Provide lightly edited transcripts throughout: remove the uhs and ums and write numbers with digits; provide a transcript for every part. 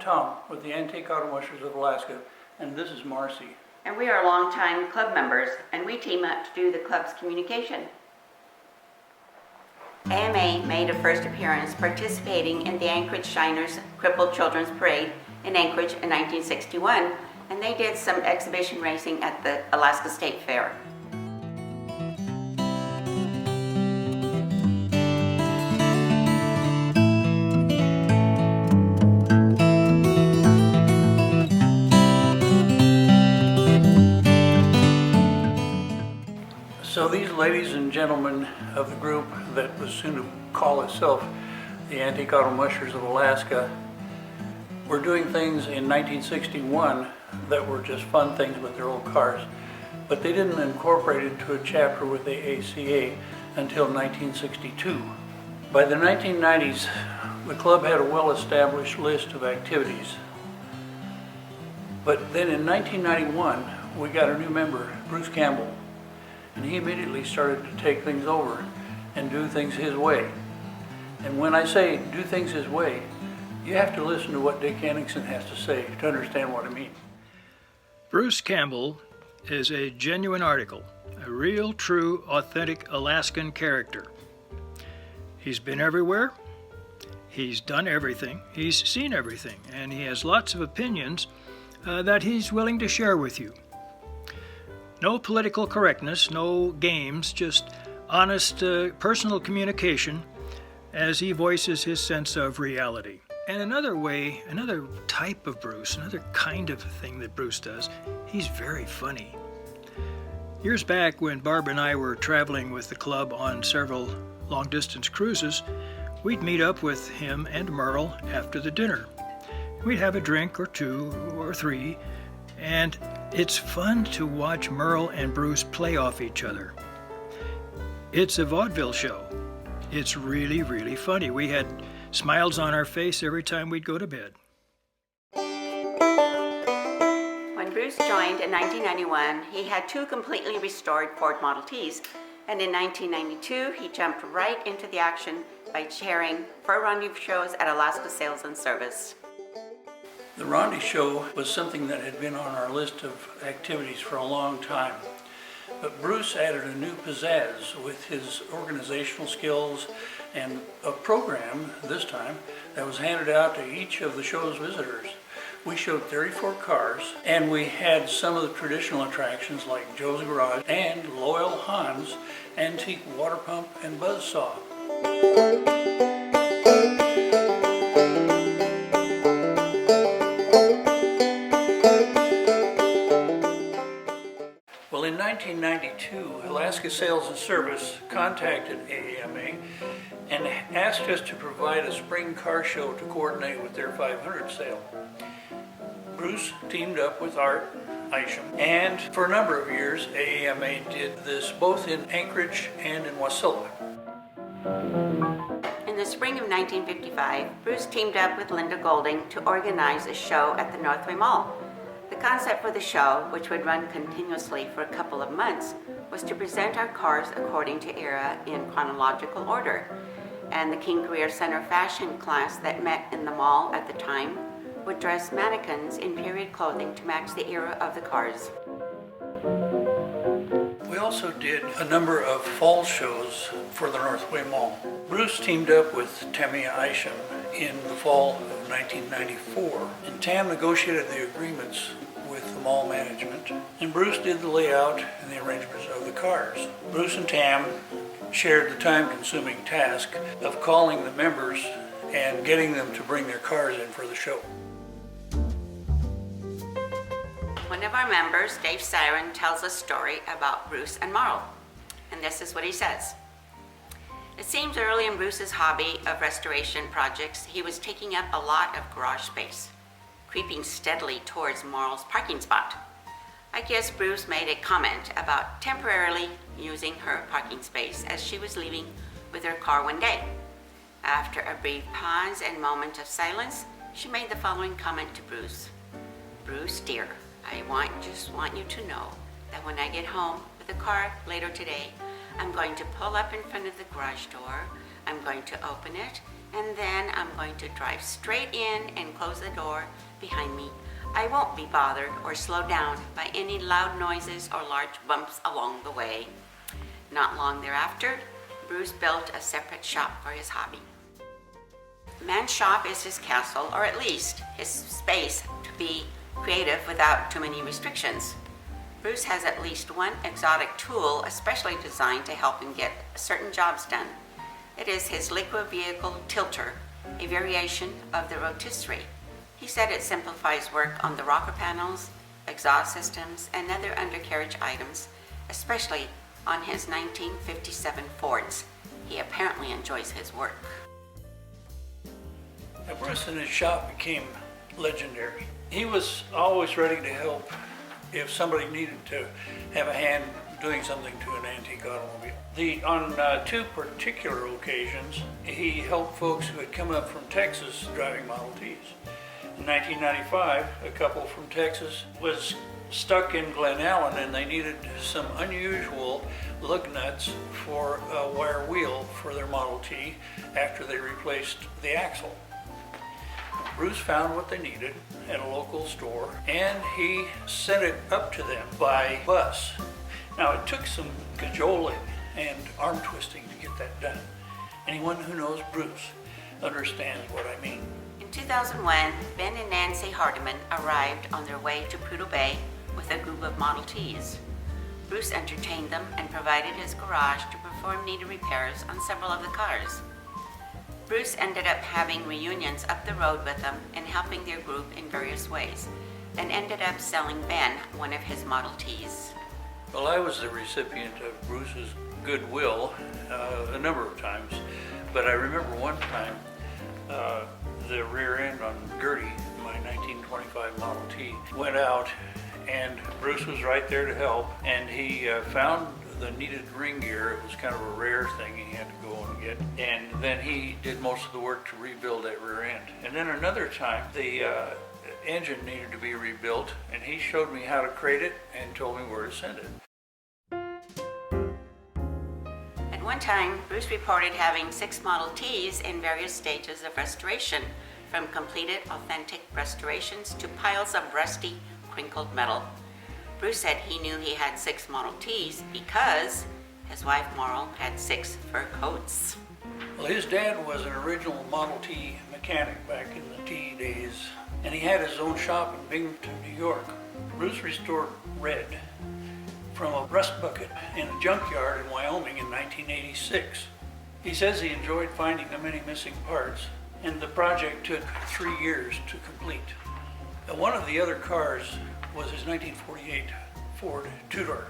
Tom with the Antique Auto Mushers of Alaska, and this is Marcy. And we are longtime club members, and we team up to do the club's communication. AMA made a first appearance participating in the Anchorage Shiners Crippled Children's Parade in Anchorage in 1961, and they did some exhibition racing at the Alaska State Fair. So these ladies and gentlemen of the group that was soon to call itself the Antique Auto Mushers of Alaska were doing things in 1961 that were just fun things with their old cars, but they didn't incorporate it into a chapter with the ACA until 1962. By the 1990s, the club had a well-established list of activities. But then in 1991, we got a new member, Bruce Campbell. And he immediately started to take things over and do things his way. And when I say do things his way, you have to listen to what Dick Henningsen has to say to understand what I mean. Bruce Campbell is a genuine article, a real, true, authentic Alaskan character. He's been everywhere, he's done everything, he's seen everything, and he has lots of opinions that he's willing to share with you. No political correctness, no games, just honest personal communication as he voices his sense of reality. And another way, another type of Bruce, another kind of thing that Bruce does, he's very funny. Years back when Barb and I were traveling with the club on several long-distance cruises, we'd meet up with him and Merle after the dinner. We'd have a drink or two or three, and it's fun to watch Merle and Bruce play off each other. It's a vaudeville show. It's really, really funny. We had smiles on our face every time we'd go to bed. When Bruce joined in 1991, he had two completely restored Ford Model Ts, and in 1992, he jumped right into the action by chairing 4 rendezvous shows at Alaska Sales and Service. The Rendezvous Show was something that had been on our list of activities for a long time. But Bruce added a new pizzazz with his organizational skills and a program, this time, that was handed out to each of the show's visitors. We showed 34 cars, and we had some of the traditional attractions like Joe's Garage and Loyal Hans antique water pump and buzzsaw. Well, in 1992, Alaska Sales and Service contacted AAMA and asked us to provide a spring car show to coordinate with their 500 sale. Bruce teamed up with Art Isham, and for a number of years, AAMA did this both in Anchorage and in Wasilla. In the spring of 1955, Bruce teamed up with Linda Golding to organize a show at the Northway Mall. The concept for the show, which would run continuously for a couple of months, was to present our cars according to era in chronological order. And the King Career Center fashion class that met in the mall at the time would dress mannequins in period clothing to match the era of the cars. We also did a number of fall shows for the Northway Mall. Bruce teamed up with Tamia Isham in the fall of 1994, and Tam negotiated the agreements with the mall management, and Bruce did the layout and the arrangements of the cars. Bruce and Tam shared the time-consuming task of calling the members and getting them to bring their cars in for the show. One of our members, Dave Siren, tells a story about Bruce and Merle, and this is what he says. It seems early in Bruce's hobby of restoration projects, he was taking up a lot of garage space, creeping steadily towards Merle's parking spot. I guess Bruce made a comment about temporarily using her parking space as she was leaving with her car one day. After a brief pause and moment of silence, she made the following comment to Bruce. Bruce, dear, I just want you to know that when I get home with the car later today, I'm going to pull up in front of the garage door, I'm going to open it, and then I'm going to drive straight in and close the door behind me. I won't be bothered or slowed down by any loud noises or large bumps along the way. Not long thereafter, Bruce built a separate shop for his hobby. Man's shop is his castle, or at least his space to be creative without too many restrictions. Bruce has at least one exotic tool especially designed to help him get certain jobs done. It is his liquid vehicle tilter, a variation of the rotisserie. He said it simplifies work on the rocker panels, exhaust systems, and other undercarriage items, especially on his 1957 Fords. He apparently enjoys his work. Now, Bruce and his shop became legendary. He was always ready to help if somebody needed to have a hand doing something to an antique automobile. On two particular occasions, he helped folks who had come up from Texas driving Model Ts. In 1995, a couple from Texas was stuck in Glen Allen and they needed some unusual lug nuts for a wire wheel for their Model T after they replaced the axle. Bruce found what they needed at a local store and he sent it up to them by bus. Now it took some cajoling and arm twisting to get that done. Anyone who knows Bruce understands what I mean. In 2001, Ben and Nancy Hardiman arrived on their way to Prudhoe Bay with a group of Model Ts. Bruce entertained them and provided his garage to perform needed repairs on several of the cars. Bruce ended up having reunions up the road with them and helping their group in various ways, and ended up selling Ben one of his Model Ts. Well, I was the recipient of Bruce's goodwill a number of times, but I remember one time the rear end on Gertie, my 1925 Model T, went out and Bruce was right there to help, and he found the needed ring gear. It was kind of a rare thing he had to go and get, and then he did most of the work to rebuild that rear end. And then another time the engine needed to be rebuilt, and he showed me how to crate it and told me where to send it. At one time, Bruce reported having 6 Model Ts in various stages of restoration, from completed authentic restorations to piles of rusty, crinkled metal. Bruce said he knew he had 6 Model Ts because his wife Marl had 6 fur coats. Well, his dad was an original Model T mechanic back in the T days, and he had his own shop in Binghamton, New York. Bruce restored Red from a rust bucket in a junkyard in Wyoming in 1986. He says he enjoyed finding the many missing parts, and the project took 3 years to complete. One of the other cars was his 1948 Ford two-door.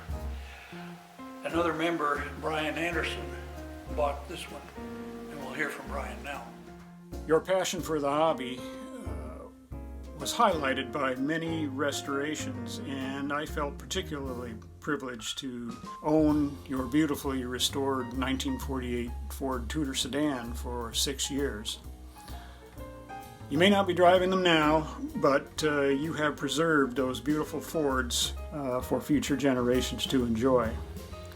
Another member, Brian Anderson, bought this one, and we'll hear from Brian now. Your passion for the hobby was highlighted by many restorations, and I felt particularly privileged to own your beautifully restored 1948 Ford Tudor sedan for 6 years. You may not be driving them now, but you have preserved those beautiful Fords for future generations to enjoy.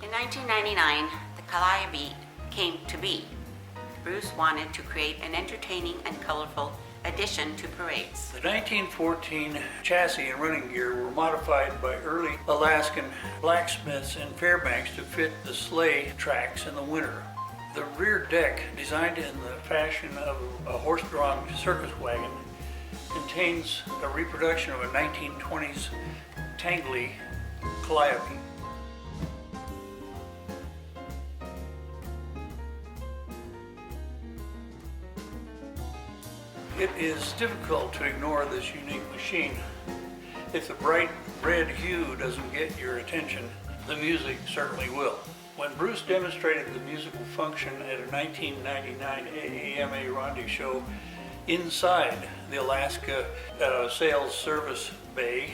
In 1999, the Calliope came to be. Bruce wanted to create an entertaining and colorful addition to parades. The 1914 chassis and running gear were modified by early Alaskan blacksmiths in Fairbanks to fit the sleigh tracks in the winter. The rear deck, designed in the fashion of a horse-drawn circus wagon, contains a reproduction of a 1920s Tangley Calliope. It is difficult to ignore this unique machine. If the bright red hue doesn't get your attention, the music certainly will. When Bruce demonstrated the musical function at a 1999 AAMA Ronde show inside the Alaska Sales Service Bay,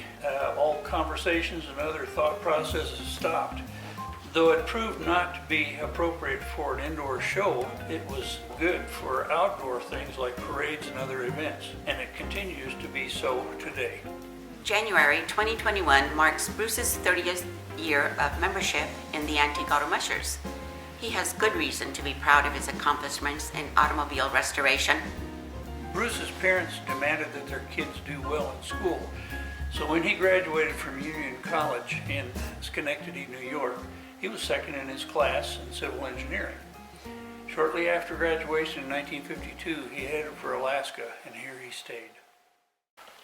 all conversations and other thought processes stopped. Though it proved not to be appropriate for an indoor show, it was good for outdoor things like parades and other events, and it continues to be so today. January 2021 marks Bruce's 30th year of membership in the Antique Auto Mushers. He has good reason to be proud of his accomplishments in automobile restoration. Bruce's parents demanded that their kids do well in school, so when he graduated from Union College in Schenectady, New York, he was second in his class in civil engineering. Shortly after graduation in 1952, he headed for Alaska, and here he stayed.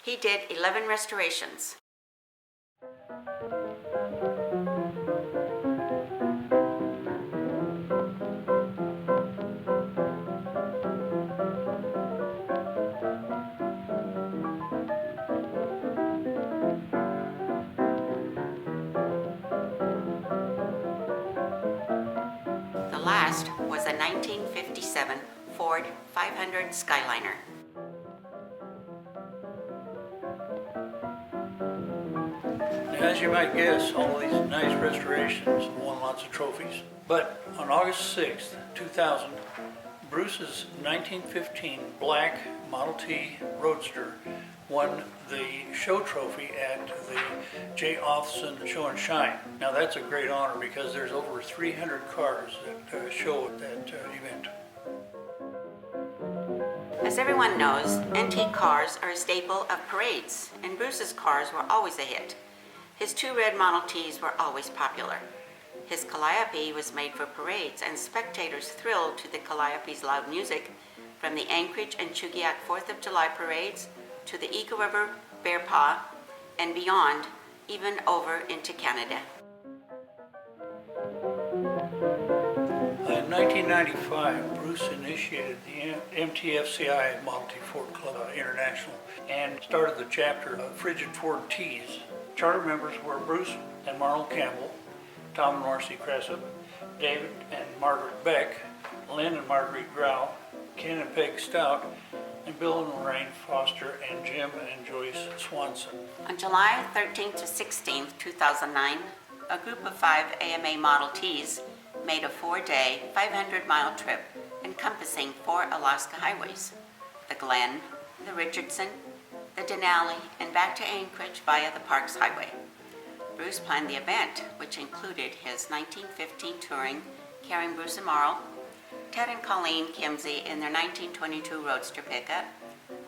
He did 11 restorations. The last was a 1957 Ford 500 Skyliner. As you might guess, all these nice restorations won lots of trophies. But on August 6th, 2000, Bruce's 1915 black Model T Roadster won the show trophy at the J. Offson Show and Shine. Now that's a great honor because there's over 300 cars that show at that event. As everyone knows, antique cars are a staple of parades, and Bruce's cars were always a hit. His two red Model Ts were always popular. His calliope was made for parades, and spectators thrilled to the calliope's loud music, from the Anchorage and Chugiak 4th of July parades to the Eagle River Bear Paw and beyond, even over into Canada. In 1995, Bruce initiated the MTFCI Model T Ford Club International and started the chapter of Frigid Ford Ts. Charter members were Bruce and Marl Campbell, Tom and Marcy Cressup, David and Margaret Beck, Lynn and Marguerite Grau, Ken and Peg Stout, and Bill and Lorraine Foster, and Jim and Joyce Swanson. On July 13th to 16th, 2009, a group of 5 AMA Model Ts made a 4-day, 500-mile trip encompassing 4 Alaska highways: the Glen, the Richardson, the Denali, and back to Anchorage via the Parks Highway. Bruce planned the event, which included his 1915 touring carrying Bruce and Marl, Ted and Colleen Kimsey in their 1922 Roadster pickup,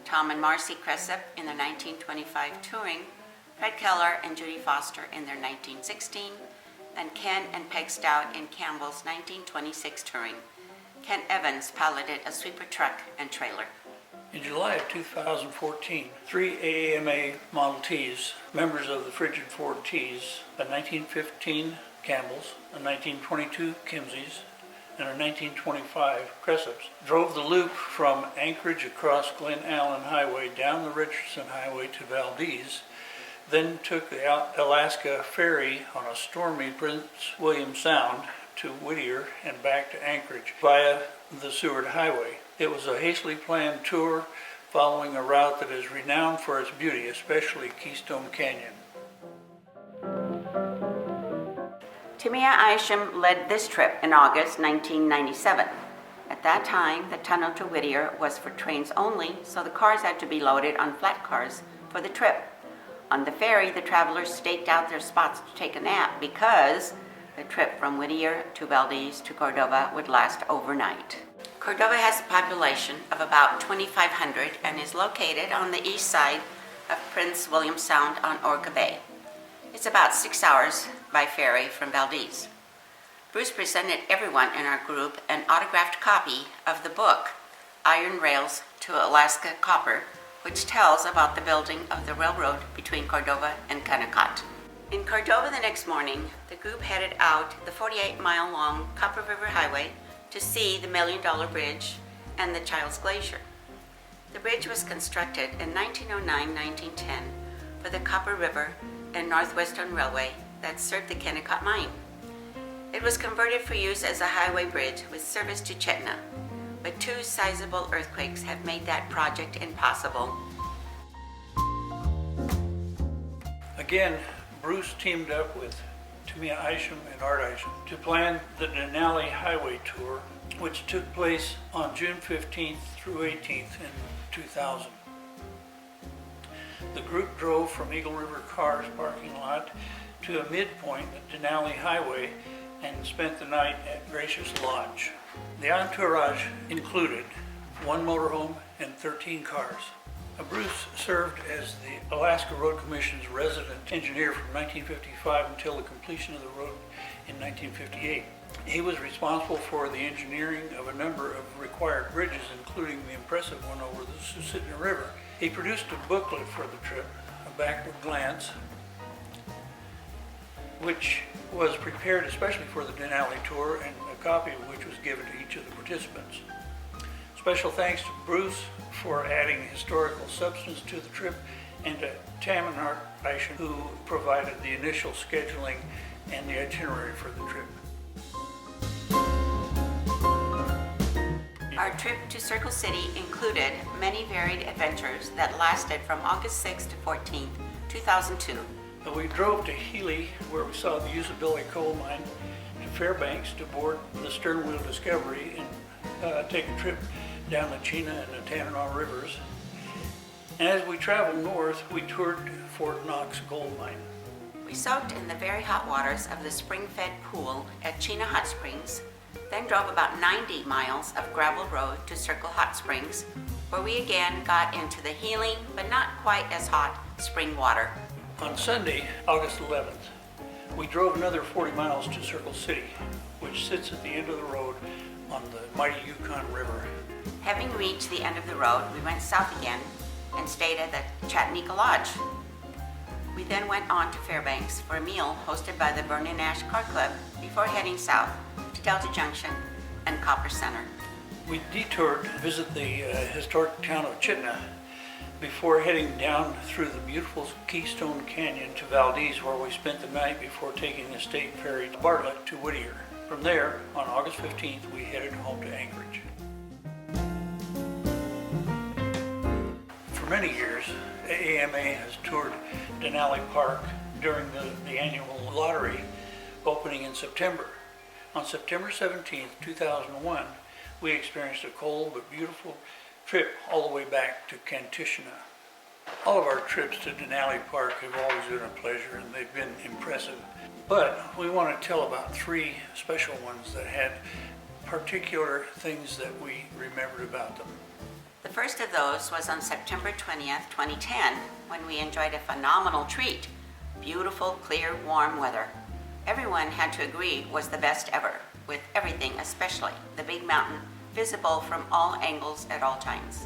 Tom and Marcy Cressup in their 1925 touring, Fred Keller and Judy Foster in their 1916, and Ken and Peg Stout in Campbell's 1926 touring. Ken Evans piloted a sweeper truck and trailer. In July of 2014, 3 AAMA Model Ts, members of the Frigid Ford Ts, a 1915 Campbells, a 1922 Kimseys, and a 1925 Cressups, drove the loop from Anchorage across Glen Allen Highway down the Richardson Highway to Valdez, then took the Alaska Ferry on a stormy Prince William Sound to Whittier and back to Anchorage via the Seward Highway. It was a hastily planned tour following a route that is renowned for its beauty, especially Keystone Canyon. Timea Isham led this trip in August 1997. At that time, the tunnel to Whittier was for trains only, so the cars had to be loaded on flat cars for the trip. On the ferry, the travelers staked out their spots to take a nap because the trip from Whittier to Valdez to Cordova would last overnight. Cordova has a population of about 2,500 and is located on the east side of Prince William Sound on Orca Bay. It's about 6 hours by ferry from Valdez. Bruce presented everyone in our group an autographed copy of the book, Iron Rails to Alaska Copper, which tells about the building of the railroad between Cordova and Kennecott. In Cordova the next morning, the group headed out the 48-mile-long Copper River Highway to see the $1 Million Bridge and the Childs Glacier. The bridge was constructed in 1909-1910 for the Copper River and Northwestern Railway that served the Kennecott mine. It was converted for use as a highway bridge with service to Chetna, but 2 sizable earthquakes have made that project impossible. Again, Bruce teamed up with Timea Isham and Art Isham to plan the Denali Highway Tour, which took place on June 15th through 18th in 2000. The group drove from Eagle River Cars parking lot to a midpoint at Denali Highway and spent the night at Gracious Lodge. The entourage included one motorhome and 13 cars. Bruce served as the Alaska Road Commission's resident engineer from 1955 until the completion of the road in 1958. He was responsible for the engineering of a number of required bridges, including the impressive one over the Susitna River. He produced a booklet for the trip, A Backward Glance, which was prepared especially for the Denali tour, and a copy of which was given to each of the participants. Special thanks to Bruce for adding historical substance to the trip, and to Tam and Aisha, who provided the initial scheduling and the itinerary for the trip. Our trip to Circle City included many varied adventures that lasted from August 6th to 14th, 2002. We drove to Healy, where we saw the Usability coal mine, to Fairbanks to board the stern wheel Discovery and take a trip down the Chena and the Tanana rivers. And as we traveled north, we toured Fort Knox gold mine. We soaked in the very hot waters of the spring-fed pool at Chena Hot Springs, then drove about 90 miles of gravel road to Circle Hot Springs, where we again got into the healing but not quite as hot spring water. On Sunday, August 11th, we drove another 40 miles to Circle City, which sits at the end of the road on the mighty Yukon River. Having reached the end of the road, we went south again and stayed at the Chattanooga Lodge. We then went on to Fairbanks for a meal hosted by the Vernon Nash Car Club before heading south to Delta Junction and Copper Center. We detoured to visit the historic town of Chittana before heading down through the beautiful Keystone Canyon to Valdez, where we spent the night before taking the state ferry to Bartlett to Whittier. From there, on August 15th, we headed home to Anchorage. For many years, AAMA has toured Denali Park during the annual lottery opening in September. On September 17th, 2001, we experienced a cold but beautiful trip all the way back to Kantishna. All of our trips to Denali Park have always been a pleasure, and they've been impressive. But we want to tell about three special ones that had particular things that we remembered about them. The first of those was on September 20th, 2010, when we enjoyed a phenomenal treat. Beautiful, clear, warm weather. Everyone had to agree was the best ever, with everything, especially the big mountain, visible from all angles at all times.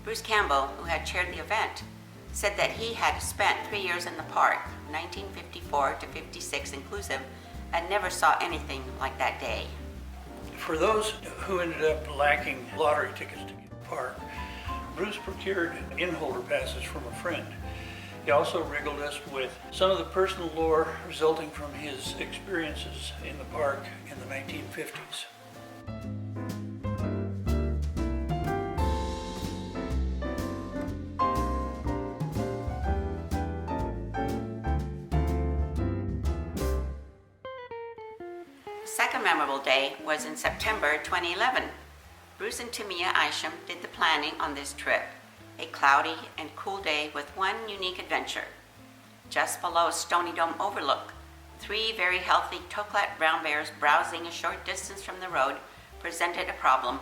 Bruce Campbell, who had chaired the event, said that he had spent 3 years in the park, 1954 to 56 inclusive, and never saw anything like that day. For those who ended up lacking lottery tickets to get to the park, Bruce procured in-holder passes from a friend. He also regaled us with some of the personal lore resulting from his experiences in the park in the 1950s. The second memorable day was in September 2011. Bruce and Tamia Isham did the planning on this trip. A cloudy and cool day with one unique adventure. Just below Stony Dome Overlook, three very healthy Toklat brown bears browsing a short distance from the road presented a problem.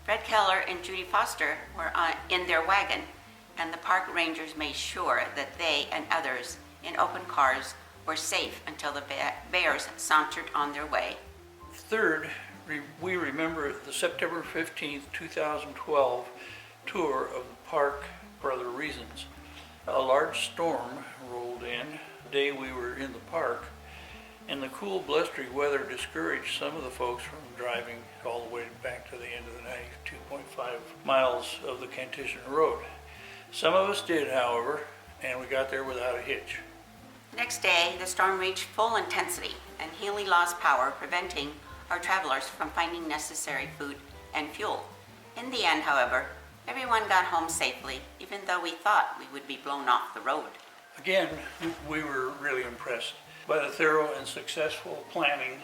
Fred Keller and Judy Foster were in their wagon, and the park rangers made sure that they and others in open cars were safe until the bears sauntered on their way. Third, we remember the September 15th, 2012 tour of the park for other reasons. A large storm rolled in the day we were in the park, and the cool, blustery weather discouraged some of the folks from driving all the way back to the end of the night, 2.5 miles of the Kantishna Road. Some of us did, however, and we got there without a hitch. Next day, the storm reached full intensity, and Healy lost power, preventing our travelers from finding necessary food and fuel. In the end, however, everyone got home safely, even though we thought we would be blown off the road. Again, we were really impressed by the thorough and successful planning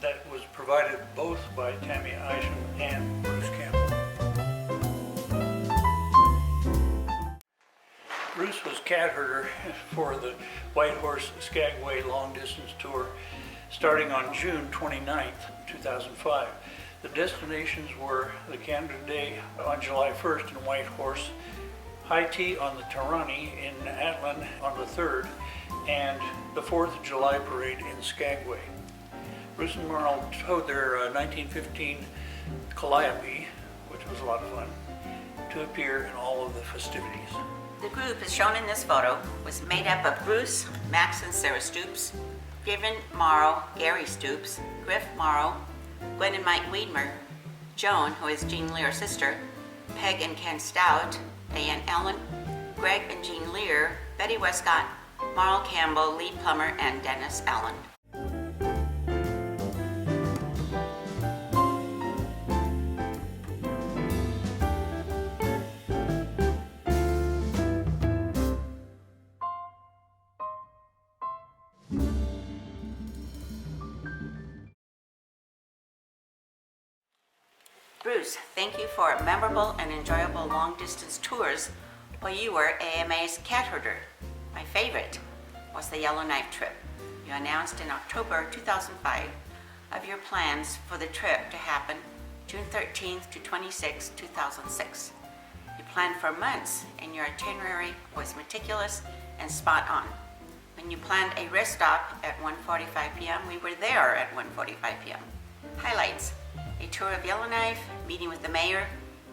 that was provided both by Tammy Isham and Bruce Campbell. Bruce was cat herder for the White Horse Skagway long distance tour starting on June 29th, 2005. The destinations were the Canada Day on July 1st in Whitehorse, High Tea on the Tarani in Atlin on the 3rd, and the 4th of July parade in Skagway. Bruce and Marl towed their 1915 Calliope, which was a lot of fun, to appear in all of the festivities. The group, as shown in this photo, was made up of Bruce, Max and Sarah Stoops, Given Morrow, Gary Stoops, Griff Morrow, Gwen and Mike Wiedmer, Joan, who is Jean Lear's sister, Peg and Ken Stout, Diane Ellen, Greg and Jean Lear, Betty Westcott, Marl Campbell, Lee Plummer, and Dennis Allen. Bruce, thank you for memorable and enjoyable long-distance tours while you were AMA's cat herder. My favorite was the Yellowknife trip. You announced in October 2005 of your plans for the trip to happen June 13th to 26, 2006. You planned for months and your itinerary was meticulous and spot on. When you planned a rest stop at 1:45 p.m., we were there at 1:45 p.m. Highlights: a tour of Yellowknife, meeting with the mayor,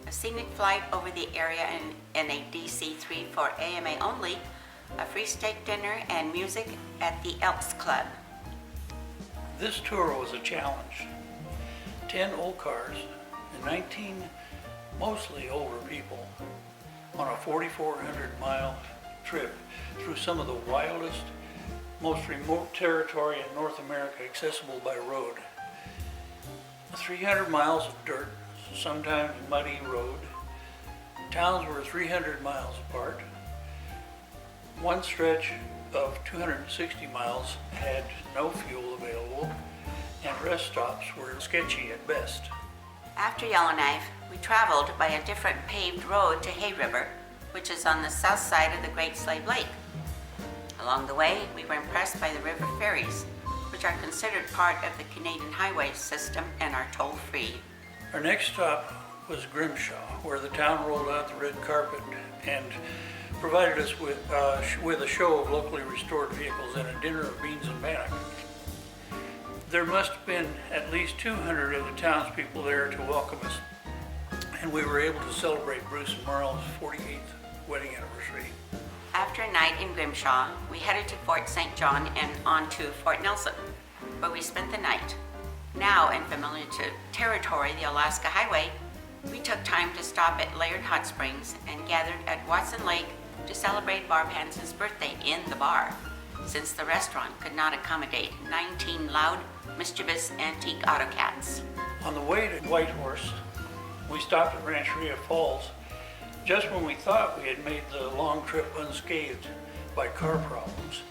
a scenic flight over the area in a DC-3 for AMA only, a free steak dinner, and music at the Elks Club. This tour was a challenge. 10 old cars and 19 mostly older people on a 4,400-mile trip through some of the wildest, most remote territory in North America accessible by road. 300 miles of dirt, sometimes muddy road. Towns were 300 miles apart. One stretch of 260 miles had no fuel available, and rest stops were sketchy at best. After Yellowknife, we traveled by a different paved road to Hay River, which is on the south side of the Great Slave Lake. Along the way, we were impressed by the river ferries, which are considered part of the Canadian highway system and are toll-free. Our next stop was Grimshaw, where the town rolled out the red carpet and provided us with a show of locally restored vehicles and a dinner of beans and bannock. There must have been at least 200 of the townspeople there to welcome us, and we were able to celebrate Bruce and Marl's 48th wedding anniversary. After a night in Grimshaw, we headed to Fort St. John and on to Fort Nelson, where we spent the night. Now unfamiliar to territory, the Alaska Highway, we took time to stop at Laird Hot Springs and gathered at Watson Lake to celebrate Barb Hansen's birthday in the bar, since the restaurant could not accommodate 19 loud, mischievous, antique autocats. On the way to Whitehorse, we stopped at Rancheria Falls just when we thought we had made the long trip unscathed by car problems.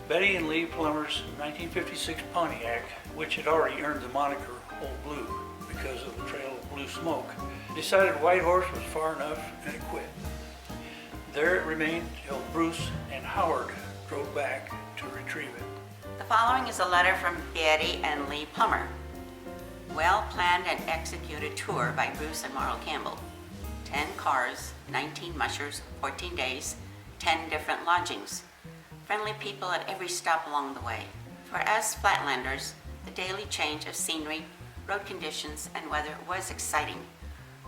Betty and Lee Plummer's 1956 Pontiac, which had already earned the moniker Old Blue because of the trail of blue smoke, decided Whitehorse was far enough and it quit. There it remained till Bruce and Howard drove back to retrieve it. The following is a letter from Betty and Lee Plummer. Well-planned and executed tour by Bruce and Marl Campbell. 10 cars, 19 mushers, 14 days, 10 different lodgings. Friendly people at every stop along the way. For us Flatlanders, the daily change of scenery, road conditions, and weather was exciting.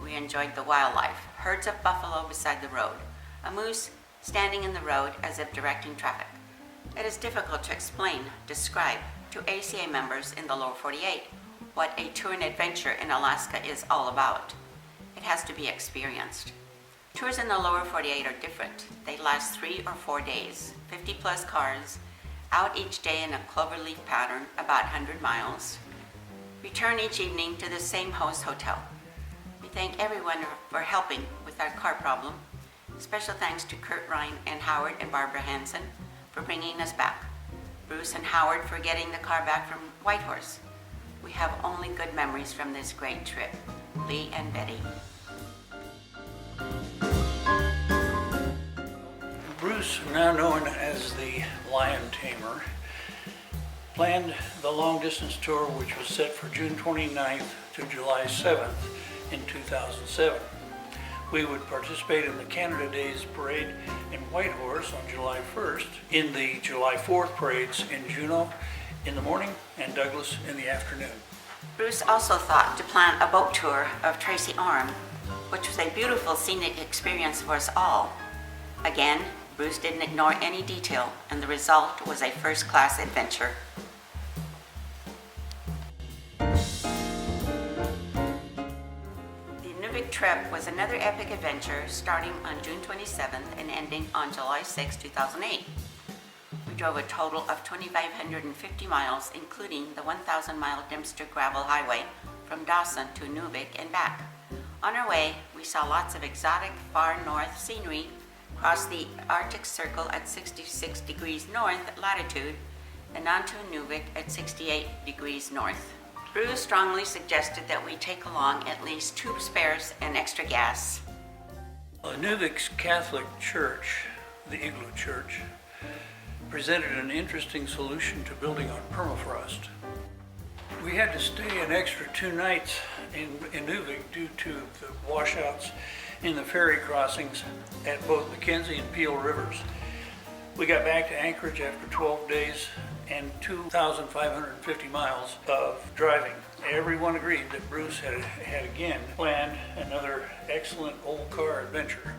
We enjoyed the wildlife, herds of buffalo beside the road, a moose standing in the road as if directing traffic. It is difficult to describe to ACA members in the lower 48 what a tour and adventure in Alaska is all about. It has to be experienced. Tours in the lower 48 are different. They last 3 or 4 days, 50 plus cars, out each day in a cloverleaf pattern, about 100 miles. Return each evening to the same host hotel. We thank everyone for helping with our car problem. Special thanks to Kurt Ryan and Howard and Barbara Hansen for bringing us back. Bruce and Howard for getting the car back from Whitehorse. We have only good memories from this great trip. Lee and Betty. Bruce, now known as the Lion Tamer, planned the long distance tour, which was set for June 29th to July 7th in 2007. We would participate in the Canada Days Parade in Whitehorse on July 1st, in the July 4th parades in Juneau in the morning and Douglas in the afternoon. Bruce also thought to plan a boat tour of Tracy Arm, which was a beautiful scenic experience for us all. Again, Bruce didn't ignore any detail, and the result was a first-class adventure. Trip was another epic adventure starting on June 27th and ending on July 6, 2008. We drove a total of 2,550 miles, including the 1,000-mile Dempster gravel highway from Dawson to Nuvik and back. On our way, we saw lots of exotic far north scenery, crossed the Arctic Circle at 66 degrees north latitude, and onto Nuvik at 68 degrees north. Bruce strongly suggested that we take along at least 2 spares and extra gas. Nuvik's Catholic Church, the Igloo Church, presented an interesting solution to building on permafrost. We had to stay an extra 2 nights in Nuvik due to the washouts in the ferry crossings at both Mackenzie and Peel Rivers. We got back to Anchorage after 12 days and 2,550 miles of driving. Everyone agreed that Bruce had again planned another excellent old car adventure.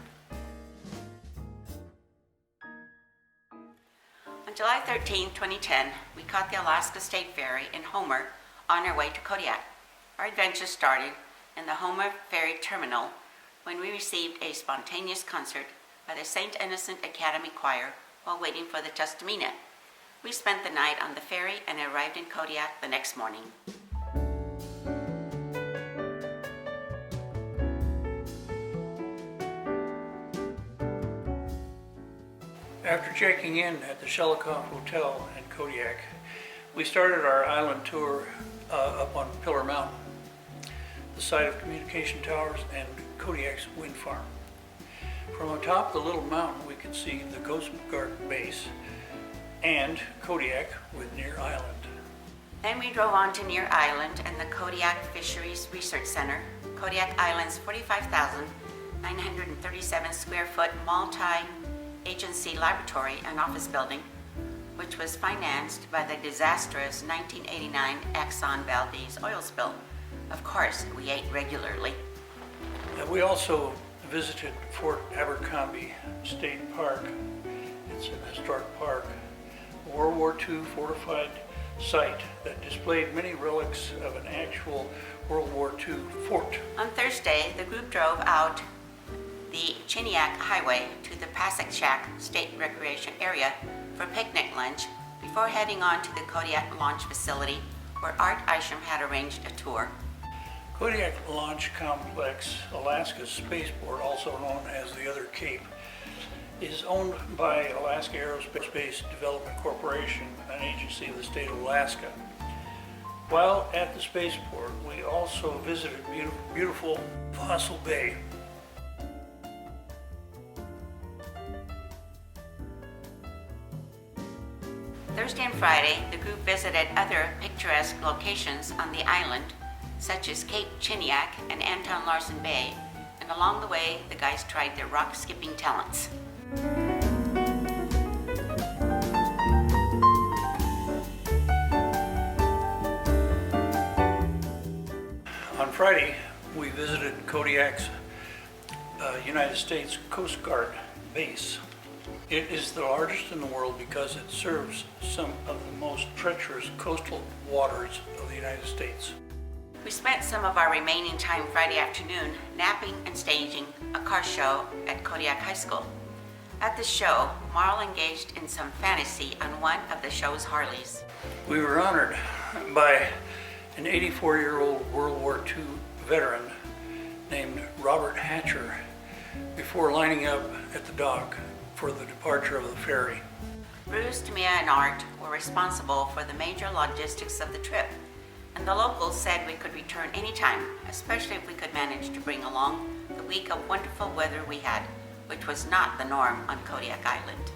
On July 13, 2010, we caught the Alaska State Ferry in Homer on our way to Kodiak. Our adventure started in the Homer Ferry Terminal when we received a spontaneous concert by the St. Innocent Academy Choir while waiting for the Tustamina. We spent the night on the ferry and arrived in Kodiak the next morning. After checking in at the Shelikoff Hotel in Kodiak, we started our island tour up on Pillar Mountain, the site of communication towers and Kodiak's wind farm. From atop the little mountain, we could see the Coast Guard base and Kodiak with Near Island. Then we drove on to Near Island and the Kodiak Fisheries Research Center, Kodiak Island's 45,937 square foot multi-agency laboratory and office building, which was financed by the disastrous 1989 Exxon Valdez oil spill. Of course, we ate regularly. We also visited Fort Abercrombie State Park. It's an historic park, a World War II fortified site that displayed many relics of an actual World War II fort. On Thursday, the group drove out the Chiniak Highway to the Pasakchak State Recreation Area for picnic lunch before heading on to the Kodiak Launch Facility where Art Isham had arranged a tour. Kodiak Launch Complex, Alaska's spaceport, also known as the Other Cape, is owned by Alaska Aerospace Development Corporation, an agency of the state of Alaska. While at the spaceport, we also visited beautiful Fossil Bay. Thursday and Friday, the group visited other picturesque locations on the island, such as Cape Chiniak and Anton Larson Bay, and along the way, the guys tried their rock skipping talents. On Friday, we visited Kodiak's United States Coast Guard base. It is the largest in the world because it serves some of the most treacherous coastal waters of the United States. We spent some of our remaining time Friday afternoon napping and staging a car show at Kodiak High School. At the show, Marl engaged in some fantasy on one of the show's Harleys. We were honored by an 84-year-old World War II veteran named Robert Hatcher before lining up at the dock for the departure of the ferry. Bruce, Tamia, and Art were responsible for the major logistics of the trip, and the locals said we could return anytime, especially if we could manage to bring along the week of wonderful weather we had, which was not the norm on Kodiak Island.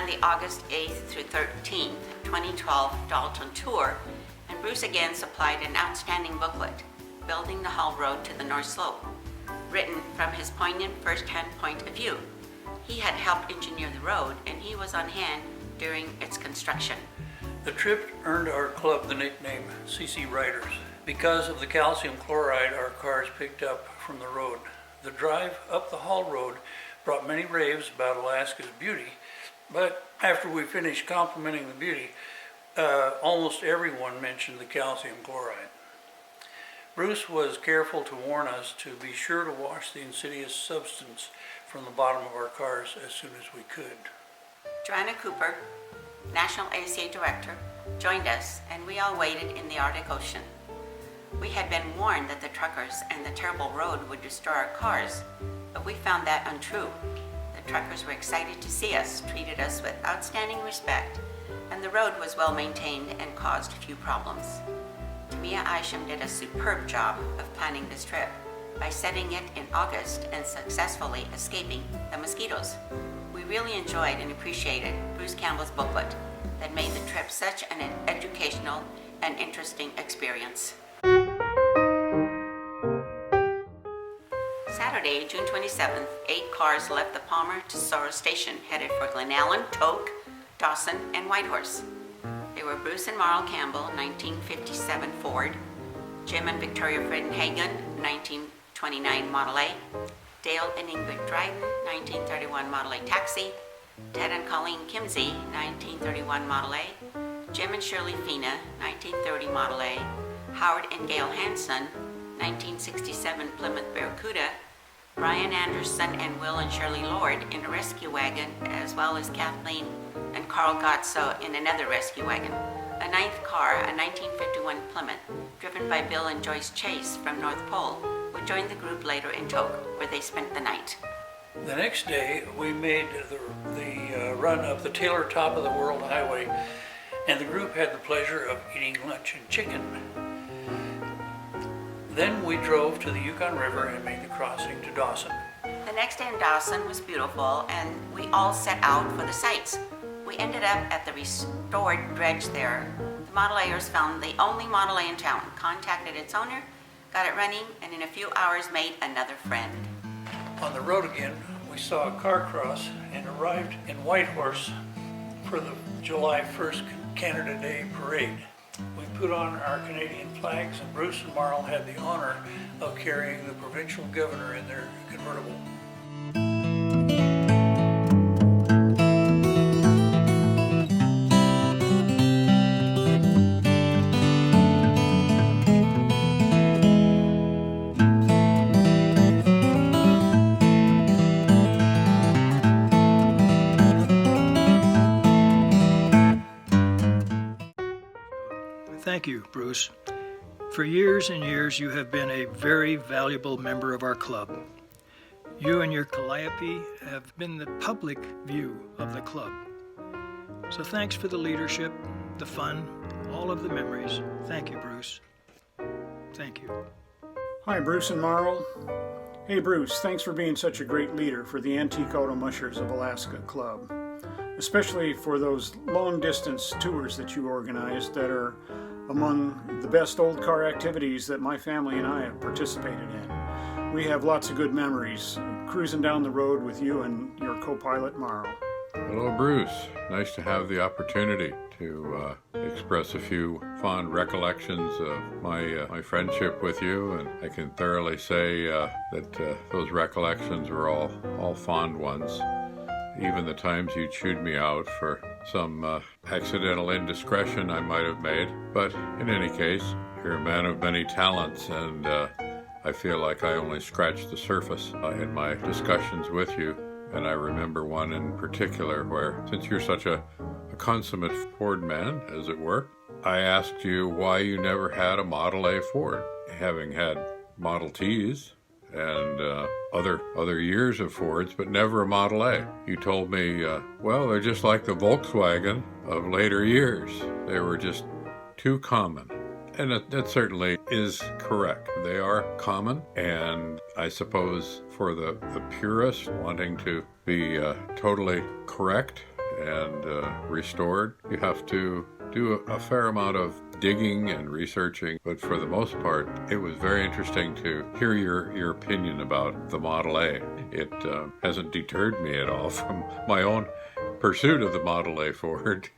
ran the August 8th through 13th, 2012 Dalton tour, and Bruce again supplied an outstanding booklet, Building the Hull Road to the North Slope, written from his poignant first-hand point of view. He had helped engineer the road, and he was on hand during its construction. The trip earned our club the nickname CC Riders because of the calcium chloride our cars picked up from the road. The drive up the Hull Road brought many raves about Alaska's beauty, but after we finished complimenting the beauty, almost everyone mentioned the calcium chloride. Bruce was careful to warn us to be sure to wash the insidious substance from the bottom of our cars as soon as we could. Joanna Cooper, National ACA Director, joined us, and we all waded in the Arctic Ocean. We had been warned that the truckers and the terrible road would destroy our cars, but we found that untrue. The truckers were excited to see us, treated us with outstanding respect, and the road was well maintained and caused few problems. Tamia Isham did a superb job of planning this trip by setting it in August and successfully escaping the mosquitoes. We really enjoyed and appreciated Bruce Campbell's booklet that made the trip such an educational and interesting experience. Saturday, June 27th, 8 cars left the Palmer to Sorrow Station headed for Glenallen, Toke, Dawson, and Whitehorse. They were Bruce and Marl Campbell, 1957 Ford, Jim and Victoria Fredenhagen, 1929 Model A, Dale and Ingrid Dryden, 1931 Model A Taxi, Ted and Colleen Kimsey, 1931 Model A, Jim and Shirley Fina, 1930 Model A, Howard and Gail Hanson, 1967 Plymouth Barracuda, Brian Anderson and Will and Shirley Lord in a rescue wagon, as well as Kathleen and Carl Gotso in another rescue wagon. A ninth car, a 1951 Plymouth, driven by Bill and Joyce Chase from North Pole, would join the group later in Toke, where they spent the night. The next day, we made the run up the Taylor Top of the World Highway, and the group had the pleasure of eating lunch and chicken. Then we drove to the Yukon River and made the crossing to Dawson. The next day in Dawson was beautiful, and we all set out for the sights. We ended up at the restored dredge there. The Model Aers found the only Model A in town, contacted its owner, got it running, and in a few hours made another friend. On the road again, we saw a car cross and arrived in Whitehorse for the July 1st Canada Day parade. We put on our Canadian flags, and Bruce and Marl had the honor of carrying the provincial governor in their convertible. Thank you, Bruce. For years and years, you have been a very valuable member of our club. You and your calliope have been the public view of the club. So thanks for the leadership, the fun, all of the memories. Thank you, Bruce. Thank you. Hi, Bruce and Marl. Hey, Bruce, thanks for being such a great leader for the Antique Auto Mushers of Alaska Club, especially for those long-distance tours that you organized that are among the best old car activities that my family and I have participated in. We have lots of good memories cruising down the road with you and your co-pilot Marl. Hello, Bruce. Nice to have the opportunity to express a few fond recollections of my friendship with you, and I can thoroughly say that those recollections were all fond ones. Even the times you chewed me out for some accidental indiscretion I might have made. But in any case, you're a man of many talents, and I feel like I only scratched the surface in my discussions with you. And I remember one in particular where, since you're such a consummate Ford man, as it were, I asked you why you never had a Model A Ford, having had Model Ts and other years of Fords, but never a Model A. You told me, well, they're just like the Volkswagen of later years. They were just too common. And that certainly is correct. They are common, and I suppose for the purist wanting to be totally correct and restored. You have to do a fair amount of digging and researching, but for the most part, it was very interesting to hear your opinion about the Model A. It hasn't deterred me at all from my own pursuit of the Model A Ford,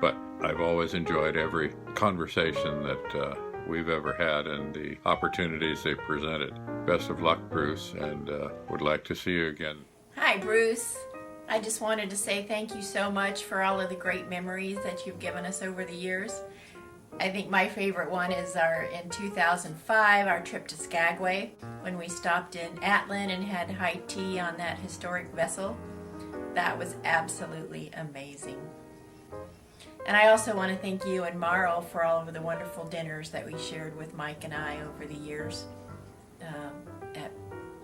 but I've always enjoyed every conversation that we've ever had and the opportunities they presented. Best of luck, Bruce, and would like to see you again. Hi, Bruce. I just wanted to say thank you so much for all of the great memories that you've given us over the years. I think my favorite one is in 2005, our trip to Skagway, when we stopped in Atlin and had high tea on that historic vessel. That was absolutely amazing. And I also want to thank you and Marl for all of the wonderful dinners that we shared with Mike and I over the years at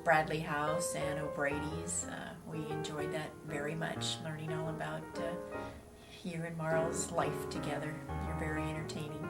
Bradley House and O'Brady's. We enjoyed that very much, learning all about you and Marl's life together. You're very entertaining.